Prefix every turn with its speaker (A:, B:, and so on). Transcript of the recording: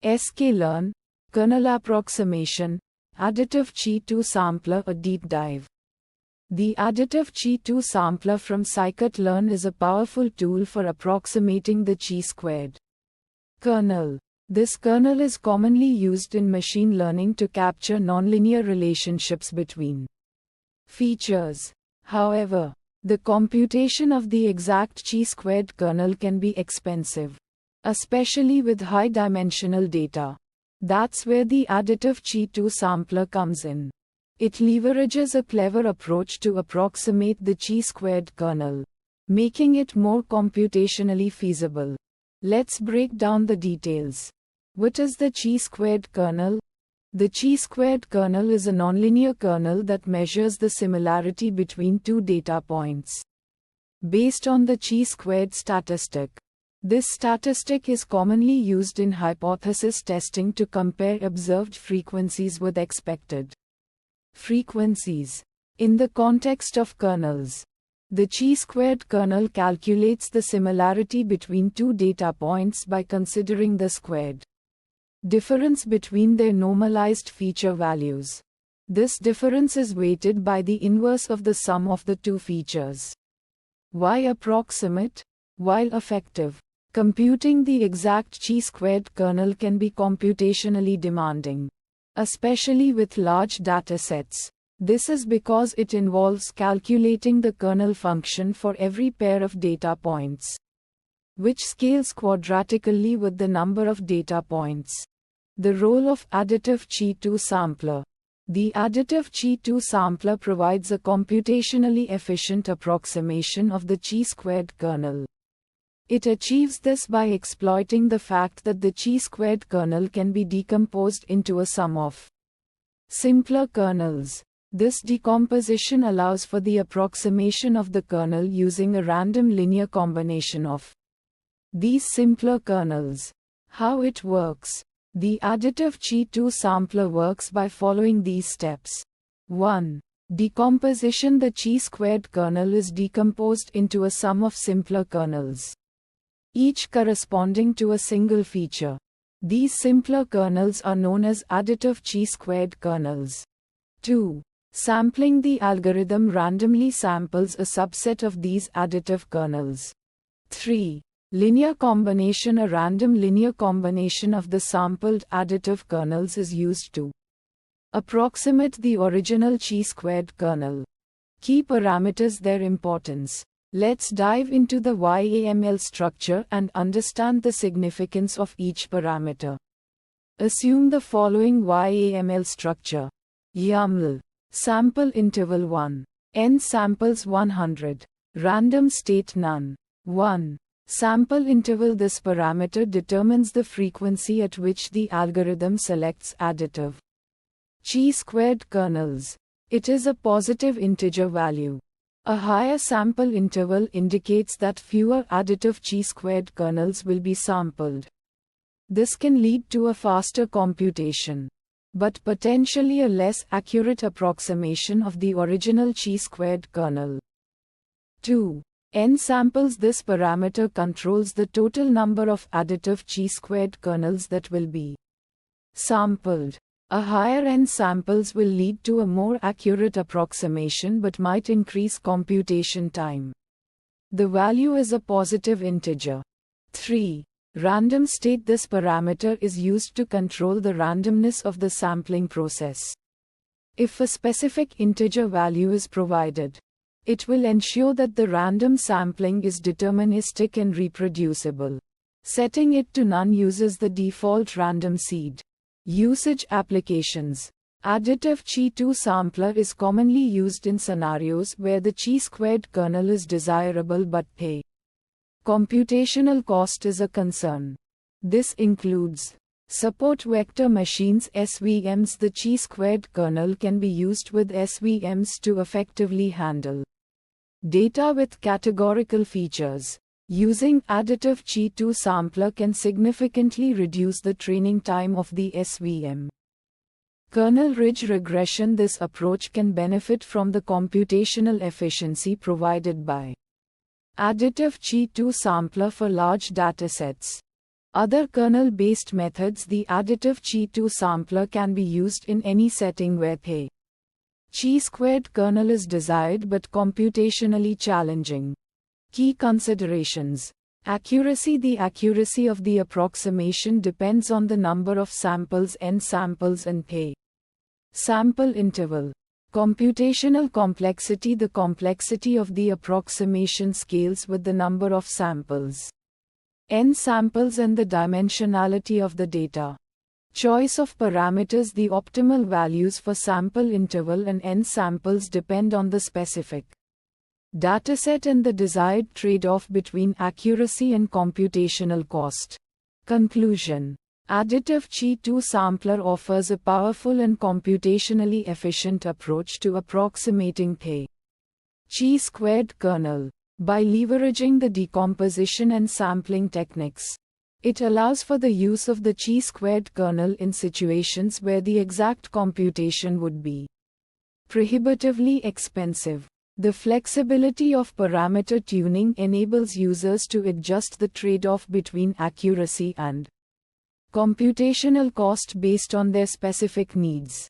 A: sklearn, kernel approximation, AdditiveChi2Sampler, a deep dive. The AdditiveChi2Sampler from scikit-learn is a powerful tool for approximating the chi-squared kernel. This kernel is commonly used in machine learning to capture nonlinear relationships between features. However, the computation of the exact chi-squared kernel can be expensive, especially with high-dimensional data. That's where the AdditiveChi2Sampler comes in. It leverages a clever approach to approximate the chi-squared kernel, making it more computationally feasible. Let's break down the details. What is the chi-squared kernel? The chi-squared kernel is a nonlinear kernel that measures the similarity between two data points based on the chi-squared statistic. This statistic is commonly used in hypothesis testing to compare observed frequencies with expected frequencies. In the context of kernels, the chi-squared kernel calculates the similarity between two data points by considering the squared difference between their normalized feature values. This difference is weighted by the inverse of the sum of the two features. Why approximate? While effective, computing the exact chi-squared kernel can be computationally demanding, especially with large datasets. This is because it involves calculating the kernel function for every pair of data points, which scales quadratically with the number of data points. The role of AdditiveChi2Sampler. The AdditiveChi2Sampler provides a computationally efficient approximation of the chi-squared kernel. It achieves this by exploiting the fact that the chi-squared kernel can be decomposed into a sum of simpler kernels. This decomposition allows for the approximation of the kernel using a random linear combination of these simpler kernels. How it works? The AdditiveChi2Sampler works by following these steps. 1. Decomposition. The chi-squared kernel is decomposed into a sum of simpler kernels, each corresponding to a single feature. These simpler kernels are known as additive chi-squared kernels. 2. Sampling. The algorithm randomly samples a subset of these additive kernels. 3. Linear combination. A random linear combination of the sampled additive kernels is used to approximate the original chi-squared kernel. Key parameters. Their importance. Let's dive into the YAML structure and understand the significance of each parameter. Assume the following YAML structure. YAML. Sample interval 1. N samples 100. Random state none. 1. Sample interval. This parameter determines the frequency at which the algorithm selects additive chi-squared kernels. It is a positive integer value. A higher sample interval indicates that fewer additive chi-squared kernels will be sampled. This can lead to a faster computation, but potentially a less accurate approximation of the original chi-squared kernel. 2. N samples. This parameter controls the total number of additive chi-squared kernels that will be sampled. A higher N samples will lead to a more accurate approximation but might increase computation time. The value is a positive integer. 3. Random state. This parameter is used to control the randomness of the sampling process. If a specific integer value is provided, it will ensure that the random sampling is deterministic and reproducible. Setting it to none uses the default random seed. Usage applications. AdditiveChi2Sampler is commonly used in scenarios where the chi-squared kernel is desirable but computational cost is a concern. This includes support vector machines (SVMs). The chi-squared kernel can be used with SVMs to effectively handle data with categorical features. Using AdditiveChi2Sampler can significantly reduce the training time of the SVM. Kernel ridge regression. This approach can benefit from the computational efficiency provided by AdditiveChi2Sampler for large datasets. Other kernel-based methods. The additive chi2 sampler can be used in any setting where the chi2 kernel is desired but computationally challenging. Key considerations. Accuracy. The accuracy of the approximation depends on the number of samples, n samples, and the sample interval. Computational complexity. The complexity of the approximation scales with the number of samples, n samples, and the dimensionality of the data. Choice of parameters. The optimal values for sample interval and n samples depend on the specific dataset and the desired trade-off between accuracy and computational cost. Conclusion. Additive Chi2 Sampler offers a powerful and computationally efficient approach to approximating the chi2 kernel. By leveraging the decomposition and sampling techniques, it allows for the use of the chi2 kernel in situations where the exact computation would be prohibitively expensive. The flexibility of parameter tuning enables users to adjust the trade-off between accuracy and computational cost based on their specific needs.